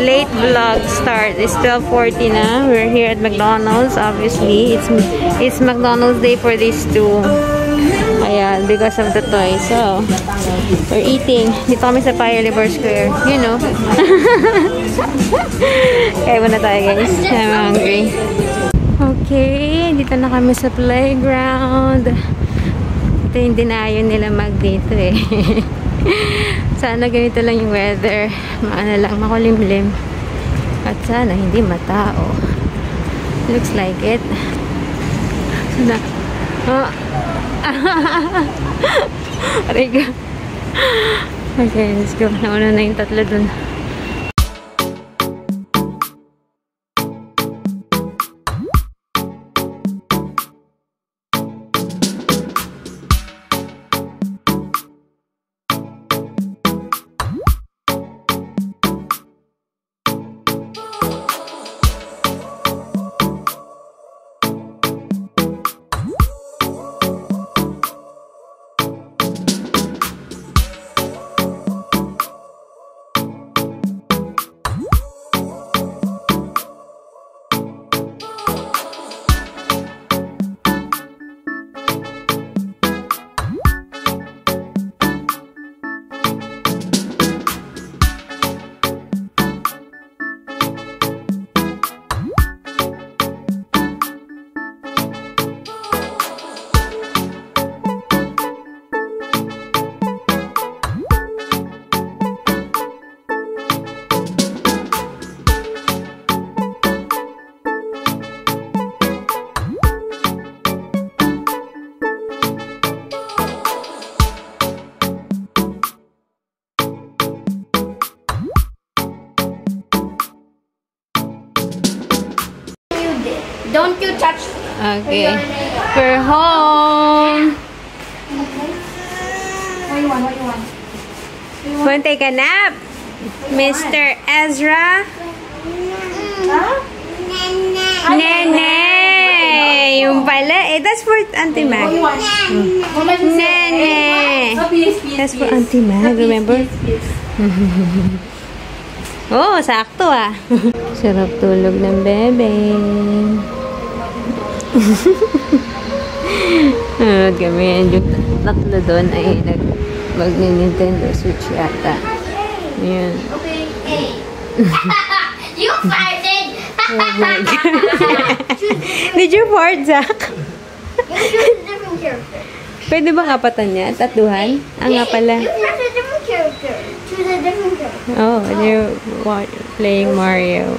late vlog start. It's 12:40 na. We're here at McDonald's. Obviously, it's McDonald's day for these two. Ayan, because of the toys. So, we're eating. Dito kami sa Paya Libre Square. You know. Kaya muna tayo, guys. I'm hungry. Okay, dito na kami sa playground. Ito yung dinayo nila dito eh. Sana ganito lang yung weather. Maano lang, makulimlim. At sana hindi matao. Looks like it. Sana. Oh. Ariga. Okay, let's go. Nauna na yung tatlo dun. Don't you touch. Okay. We're home. What do you want? What do you want? Want to take a nap? Mr. Ezra? Huh? Nene! Yung pala. Eh, that's for Auntie Mag. Nene! That's for Auntie Mag, remember? Oh, sakto ah. Sarap tulog ng bebe. Kami, yung tatlo doon ay mag-Nintendo Switch yata. Ayan. Okay. You farted! Oh my God. Did you fart, Zach? Choose a different character. Pwede ba kapatan niya? Tatuhan? Nga pala. You press a different character. Choose a different character. Oh, they're playing Mario.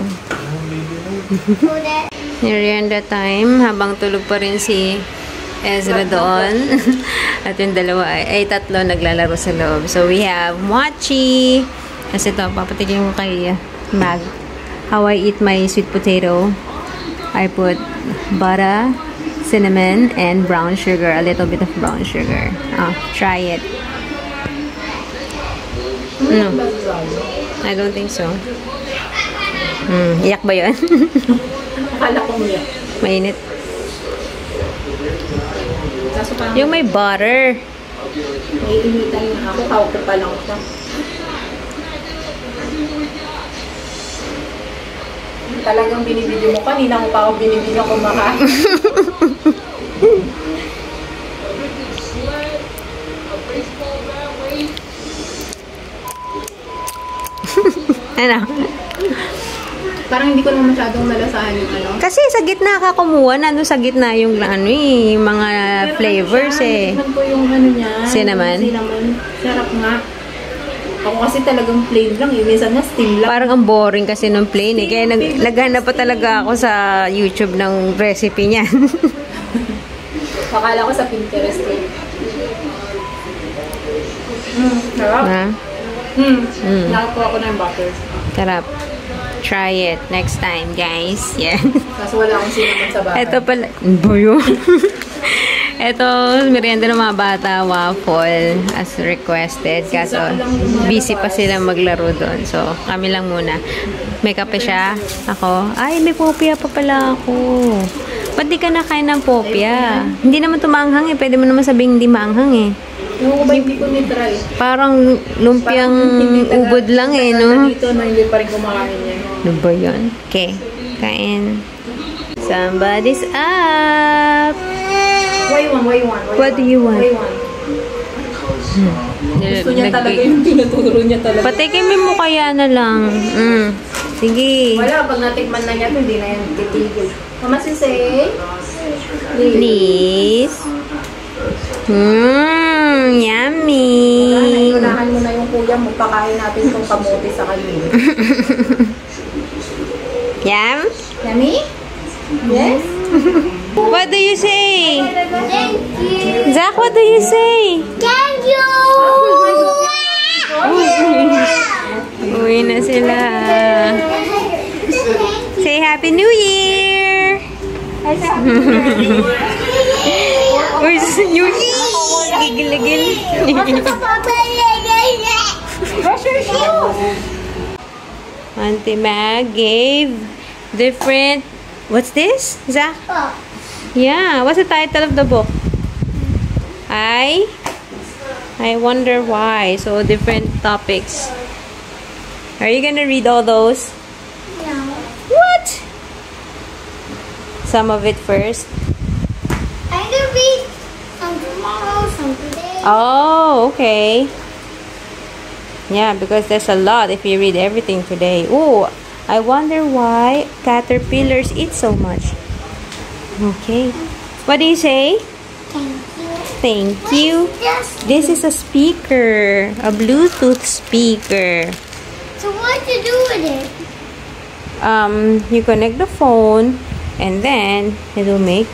So that. Merienda time, habang tulog pa rin si Ezra doon. At yung dalawa ay tatlo naglalaro sa loob. So we have mochi. Kasi ito, papatigyan ko kay Mag. How I eat my sweet potato. I put butter, cinnamon, and brown sugar. A little bit of brown sugar. Try it. No. I don't think so. Iyak ba yun? Akala ko mo yan. Mainit. Yung may butter. Naiinitan yung ako. Tawag ko pa lang siya. Talagang binibidyo mo. Kanina mo pa ako binibidyo kumakain. Ano? Parang hindi ko naman masyadong malasahan yung ano. Kasi sa gitna ka kumuha, nandun sa gitna yung yung mga flavors eh. Natikman ko yung ano niya. Cinnamon? Cinnamon. Sarap nga. Ako kasi talagang plain lang eh. Minsan na steam lang. Parang ang boring kasi nung plain eh. Kaya naghanap pa talaga ako sa YouTube ng recipe niyan. Akala ko sa Pinterest eh. Sarap. Ha? Nakakuha ko na yung butter. Sarap. Try it next time, guys. Yeah. Kaso wala akong cinnamon sa butter. Ito pala. Boyo. Ito, merienda ng mga bata, waffle, as requested. Kaso, busy pa sila maglaro doon. So, kami lang muna. May kape siya. Ako, ay, may popia pa pala ako. Ba't di ka nakain ng popia? Hindi naman tumanghang eh. Pwede mo naman sabing hindi maanghang eh. Yung ba hindi ko ni-try. Parang lumpiang ubod lang eh, no? Dito na hindi pa rin kumakain yan. Ano ba yun? Okay, kain. Somebody's up! Why one? What do you want? Why one? Gusto niya talaga yung tinuturo niya talaga. Patikimin mo kaya na lang. Sige. Wala, pag natikman na niya ito, hindi na yan titigil. Mama Sisay? Please. Yummy. Unahan mo na yung kuya mo, pakain natin itong kamote sa kanila. Yum? Yummy? Yes? What do you say? Thank you. Zach, what do you say? Thank you. Uwi na sila. Say Happy New Year! Uy, New Year! Gigil-gil. Brush your shoes. Auntie Mag gave different... What's this, Zach? Yeah, what's the title of the book? I wonder why. So, different topics. Are you gonna read all those? No. What? Some of it first. I'm gonna read some tomorrow, some today. Oh, okay. Yeah, because there's a lot if you read everything today. Oh, I wonder why caterpillars eat so much. Okay. What do you say? Thank you. Thank you. This is a speaker, a Bluetooth speaker. So what to do with it? You connect the phone and then it will make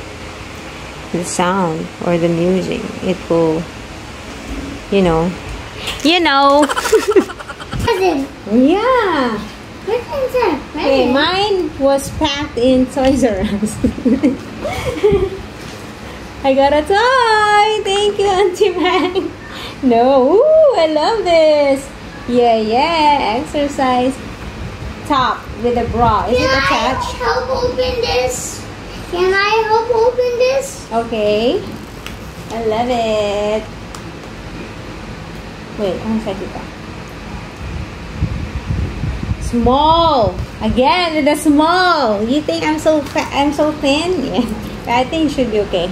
the sound or the music. It will, you know. Present. Yeah. Present, sir. Okay, mine was packed in Toys R Us. I got a toy. Thank you, Auntie Mag. No, ooh, I love this. Yeah. Exercise top with a bra. Is it Can I attached? help open this? Can I help open this? Okay. I love it. Wait, ang side ito? Small. Again, with the small. You think I'm so fat? I'm so thin? Yeah. I think it should be okay.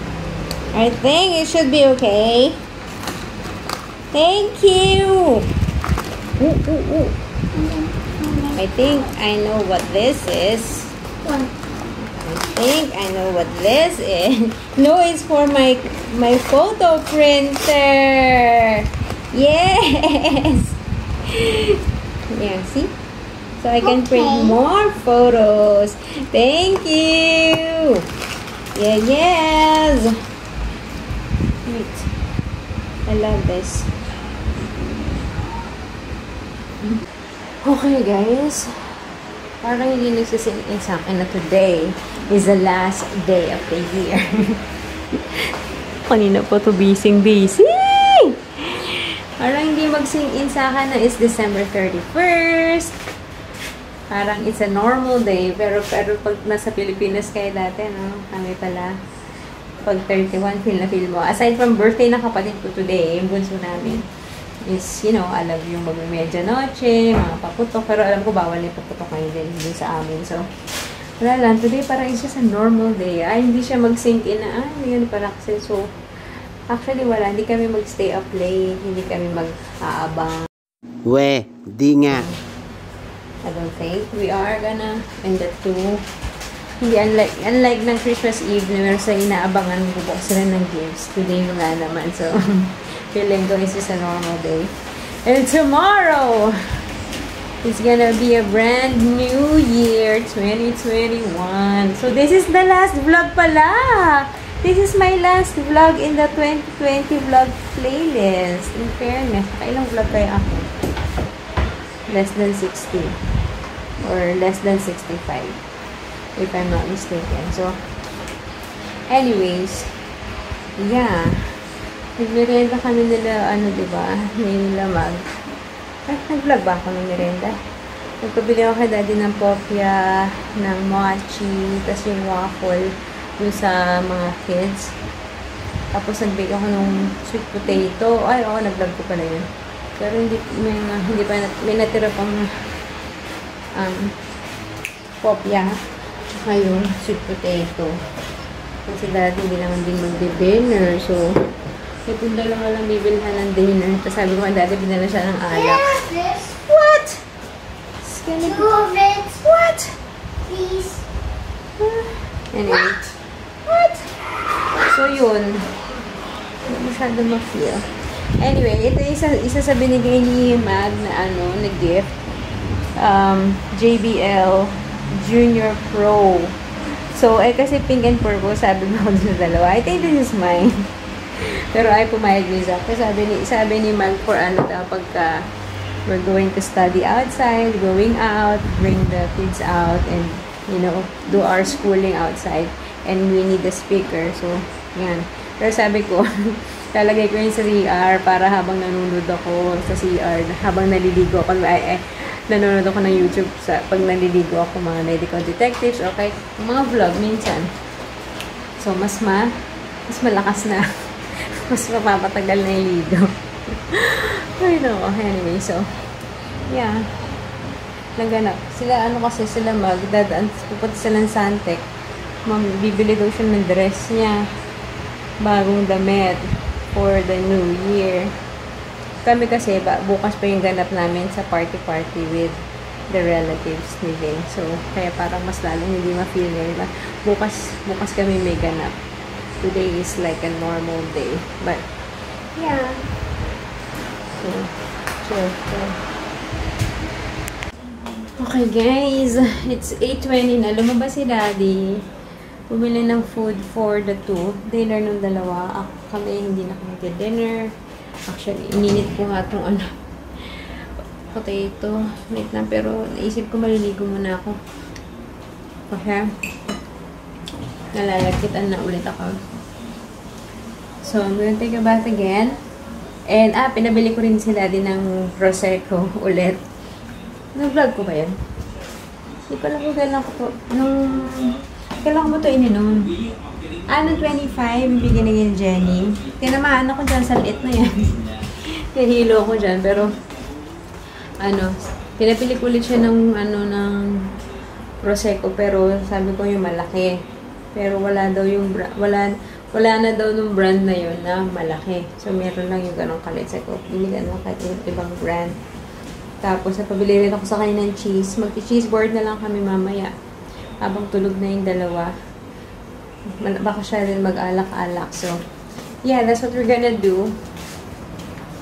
I think it should be okay. Thank you. Ooh. I think I know what this is. What? I think I know what this is. No, it's for my photo printer. Yes. Yeah, see? So I can print more photos. Thank you. Yes. Wait. I love this. Okay, guys. Parang hindi nagsisingin sa akin na today is the last day of the year. Kanina po to busy. Parang hindi mag-sing-in sa akin na is December 31st. Parang it's a normal day. Pero pag nasa Pilipinas kayo dati, no? Kami pala. Pag 31, feel na feel mo. Aside from birthday ng kapatid ko today, yung bunso namin, is, alam yung mag-medianoche, mga paputok. Pero alam ko, bawal yung paputok ngayon din sa amin. So, wala lang. Today, parang it's just a normal day. Hindi siya mag-sink in na, hindi ganun pala kasi. So, actually, wala. Hindi kami mag-stay up late. Hindi kami mag-aabang. Di nga. I don't think we are gonna end the two. Hindi, unlike ng Christmas Eve, meron sa inaabangan bubuk sila ng gifts. Today, wala naman. So, feeling ko it's just a normal day. And tomorrow, it's gonna be a brand new year, 2021. So, this is the last vlog pala. This is my last vlog in the 2020 vlog playlist. In fairness, nakailang vlog kaya ako? Less than 60. Or less than 65. If I'm not mistaken. So, anyways, yeah. Nag-merenda kami nila, diba? Nila Mag. Nag-vlog ba ako ng merenda? Nagpabili ako kay daddy ng popya, ng mochi, tas yung waffle dun sa mga kids. Tapos nag-bake ako ng sweet potato. Ay, oo, nag-vlog ko pala yun. Pero hindi pa, may natira pang popya. Tsaka yung sweet potato. Kasi dati hindi naman din mag-dinner. So, itong dalawa lang bibilhan ng dinner. Tapos sabi ko, dati binala siya ng alak. What? Move it. What? Please. Anyway. What? So, yun. Hindi masyado ma-feel. Anyway, ito isa sa binigay ni Mag na na gift. JBL Junior Pro. So, kasi pink and purple, sabi mo sa dalawa. I think this is mine. Pero ay pumayag ni Zach. Kasi sabi ni Mag for daw pagka we're going to study outside, going out, bring the kids out, and, do our schooling outside. And we need a speaker. So, yan. Pero sabi ko, talagay ko yun sa CR para habang nanonood ako sa CR, habang naliligo ako, nanonood ako ng YouTube pag naliligo ako, mga medical detectives, o kahit mga vlog minsan. So, mas malakas na. Mas mapapatagal na yung ligo. I know. Anyway, so, yeah. Naganap. Sila, sila magdadaan, pupunta sila ng Santec. Bibili daw siya ng dress niya. Bagong damit for the new year. Kami kasi, bukas pa yung ganap namin sa party with the relatives ni Vin. So, kaya parang mas lalong hindi ma-feel nila. Bukas kami may ganap. Today is like a normal day. But, yeah. So, chill. Okay, guys. It's 8:20 na. Lumabas si Daddy. Bumili ng food for the two. Dinner ng dalawa. Kami hindi na kami dinner. Actually, ininit ko nga itong potato. Wait lang. Pero naisip ko maliligo muna ako. Okay. Nalalagkitan na ulit ako. So, I'm gonna take a bath again. And, pinabili ko rin sila din ng Prosecco ulit. Nag-vlog ko ba yan? Hindi ko alam kung kailan ko ba ito ininom? 25, bigyan ni Jenny. Tinamaan ako dyan sa liit na yan. Nahilo ko dyan, pero pinapili ko ulit siya ng Prosecco, pero sabi ko yung malaki. Pero wala na daw nung brand na yun na malaki. So, meron lang yung ganong kalit. Sabi ko, binigan lang kahit yung ibang brand. Tapos, napabili rin ako sa kanya ng cheese. Mag-cheese board na lang kami mamaya. Habang tulog na yung dalawa. Baka siya rin mag-alak-alak. So, yeah, that's what we're gonna do.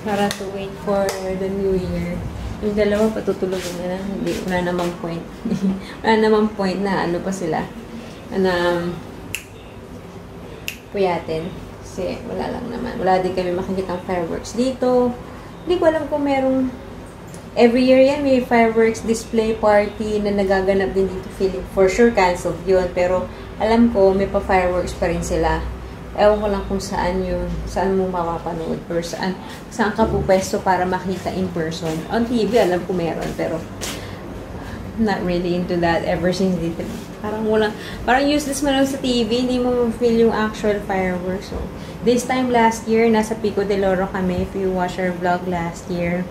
Para to wait for the new year. Yung dalawa, patutulog na. Wala namang point. Wala namang point na pa sila. Puyatin. Kasi wala lang naman. Wala din kami makikitang fireworks dito. Hindi ko alam kung merong every year yan, may fireworks display party na nagaganap din dito. Feeling for sure canceled yun. Pero alam ko, may pa-fireworks pa rin sila. Ewan ko lang kung saan yun. Saan mo mapapanood. Or saan ka pupwesto para makita in person. On TV, alam ko meron. Pero not really into that ever since dito. Parang useless man lang sa TV, hindi mo feel yung actual fireworks. So, this time last year, nasa Pico de Loro kami. If you watch our vlog last year,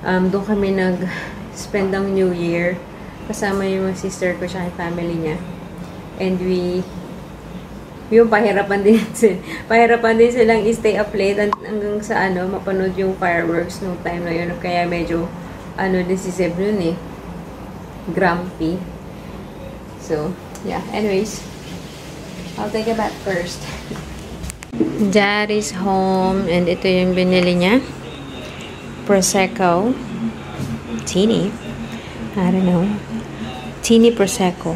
doon kami nag-spend ng New Year. Kasama yung sister ko siya, family niya. And yung pahirapan din silang stay up late hanggang sa mapanood yung fireworks nung time na yun. Kaya medyo, decisive yun grumpy. So, yeah. Anyways, I'll take a bath first. Dad is home and ito yung binili niya. Prosecco. Teeny. I don't know. Teeny Prosecco.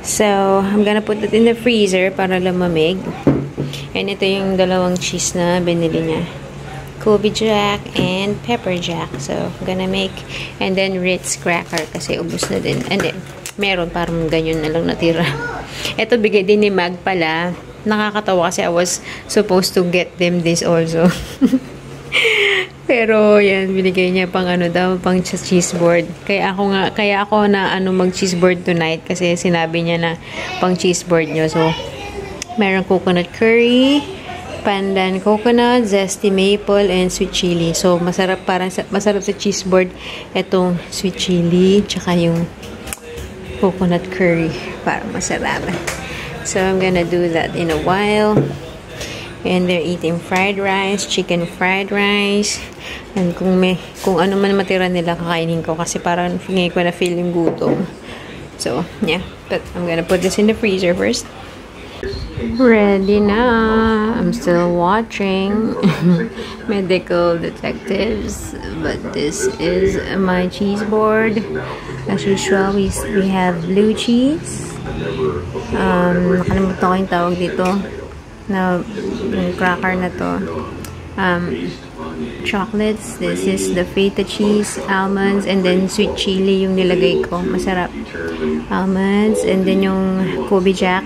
So, I'm gonna put it in the freezer para lumamig. And ito yung dalawang cheese na binili niya. Kobe Jack and Pepper Jack. So, I'm gonna make and then Ritz cracker kasi ubos na din. And then, meron parang ganyan na lang natira. Ito bigay din ni Mag pala. Nakakatawa kasi I was supposed to get them this also. Pero yan, binigay niya pang pang cheese board. Kaya ako na mag cheese board tonight kasi sinabi niya na pang cheese board niyo. So, meron coconut curry, pandan coconut, zesty maple, and sweet chili. So, masarap, masarap sa cheese board itong sweet chili, tsaka yung coconut curry. Parang masarap. So, I'm gonna do that in a while. And they're eating fried rice, chicken fried rice. And kung ano man matira nila, kakainin ko. Kasi parang ngayon ko na feel yung gutom. So, yeah. But I'm gonna put this in the freezer first. Ready na. I'm still watching Medical Detectives, but this is my cheese board. As usual, we have blue cheese. Nakalimutan ko yung tawag dito na yung cracker na to. Chocolates. This is the feta cheese, almonds, and then sweet chili yung nilagay ko. Masarap. Almonds, and then yung Kobe Jack.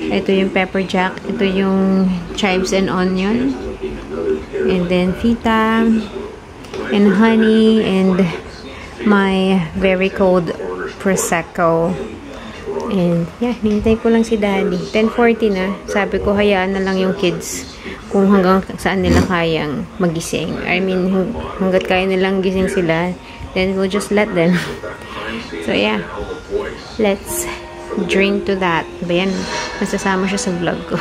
Ito yung pepper jack. Ito yung chives and onion. And then feta. And honey. And my very cold Prosecco. And yeah, hinintay ko lang si Daddy. 10:40 na. Sabi ko, hayaan na lang yung kids kung hanggang saan nila kayang magising. I mean, hanggat kaya nilang gising sila, then we'll just let them. So yeah, let's drink to that. Diba yan? Masasama siya sa vlog ko.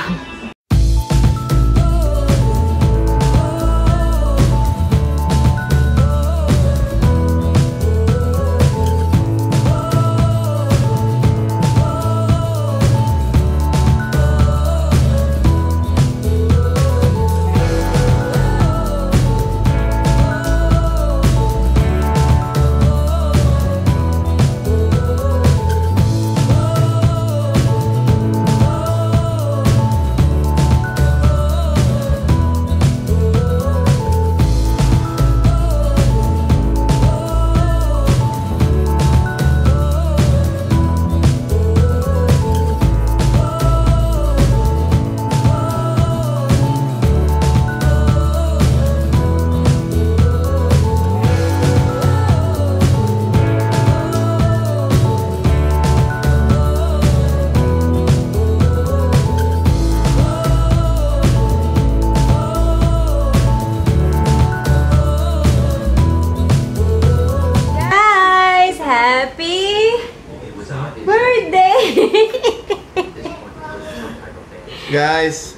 Guys,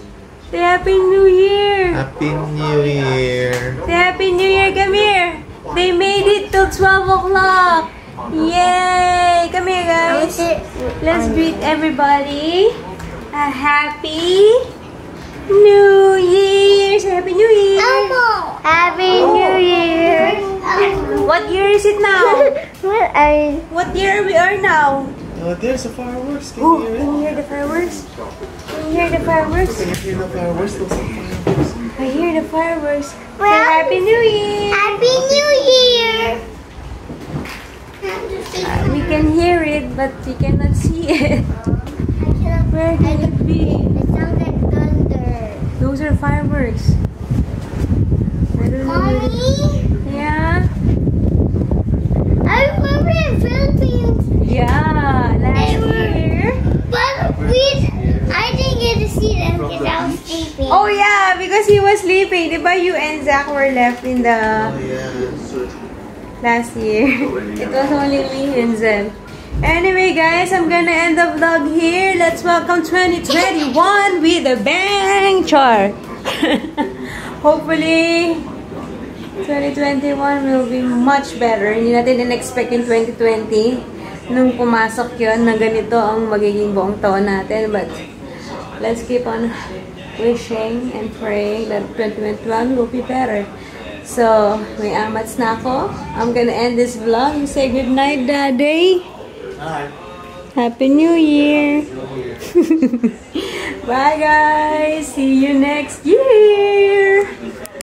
say Happy New Year! Happy New Year! Say Happy New Year! Come here! They made it till 12 o'clock! Yay! Come here, guys! Let's greet everybody! A Happy New Year! Say Happy New Year! Elmo! Happy New Year! What year is it now? What year we are now? Oh, there's the fireworks. Can Oh, you hear can it? you hear the fireworks? Can you hear the fireworks? Can you hear the fireworks? Those are fireworks. I hear the fireworks. Say Well, Happy New Year! Happy New Year! We can hear it, but we cannot see it. Where can it be? It sounds like thunder. Those are fireworks. I don't know. Mommy, Yeah? I remember in Philippines, Yeah, last year. but I didn't get to see them because I was sleeping. Oh yeah, because he was sleeping. Diba you and Zach were left in the Oh, yeah. last year. It was only me and Zen. Anyway, guys, I'm gonna end the vlog here. Let's welcome 2021 with a bang, Char. Hopefully, 2021 will be much better. Hindi natin in-expect in 2020 nung pumasok yun na ganito ang magiging buong taon natin. But let's keep on wishing and praying that 2021 will be better. So, may amats na ako. I'm gonna end this vlog. Say good night, Daddy. Hi. Happy New Year. Bye, guys. See you next year.